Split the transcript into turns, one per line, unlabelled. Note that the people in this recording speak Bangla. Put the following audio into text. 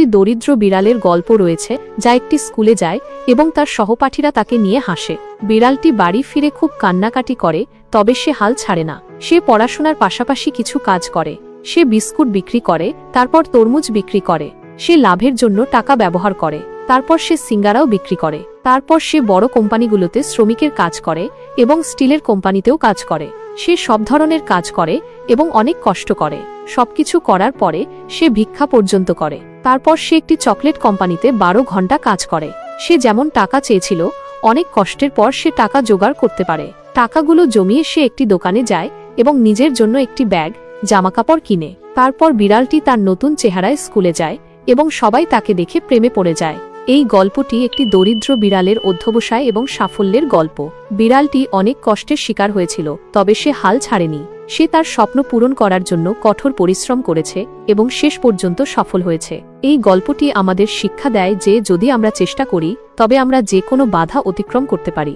একটি দরিদ্র বিড়ালের গল্প রয়েছে, যা একটি স্কুলে যায় এবং তার সহপাঠীরা তাকে নিয়ে হাসে। বিড়ালটি বাড়ি ফিরে খুব কান্নাকাটি করে, তবে সে হাল ছাড়ে না। সে পড়াশোনার পাশাপাশি কিছু কাজ করে। সে বিস্কুট বিক্রি করে, তারপর তরমুজ বিক্রি করে। সে লাভের জন্য টাকা ব্যবহার করে। তারপর সে সিঙ্গারাও বিক্রি করে। তারপর সে বড় কোম্পানিগুলোতে শ্রমিকের কাজ করে এবং স্টিলের কোম্পানিতেও কাজ করে। সে সব ধরনের কাজ করে এবং অনেক কষ্ট করে। সবকিছু করার পরে সে ভিক্ষা পর্যন্ত করে। তারপর সে একটি চকলেট কোম্পানিতে 12 ঘন্টা কাজ করে। সে যেমন টাকা চেয়েছিল, অনেক কষ্টের পর সে টাকা জোগাড় করতে পারে। টাকাগুলো জমিয়ে সে একটি দোকানে যায় এবং নিজের জন্য একটি ব্যাগ, জামাকাপড় কিনে। তারপর বিড়ালটি তার নতুন চেহারায় স্কুলে যায় এবং সবাই তাকে দেখে প্রেমে পড়ে যায়। এই গল্পটি একটি দরিদ্র বিড়ালের অধ্যবসায় এবং সাফল্যের গল্প। বিড়ালটি অনেক কষ্টের শিকার হয়েছিল, তবে সে হাল ছাড়েনি। সে তার স্বপ্ন পূরণ করার জন্য কঠোর পরিশ্রম করেছে এবং শেষ পর্যন্ত সফল হয়েছে। এই গল্পটি আমাদের শিক্ষা দেয় যে যদি আমরা চেষ্টা করি, তবে আমরা যে কোনো বাধা অতিক্রম করতে পারি।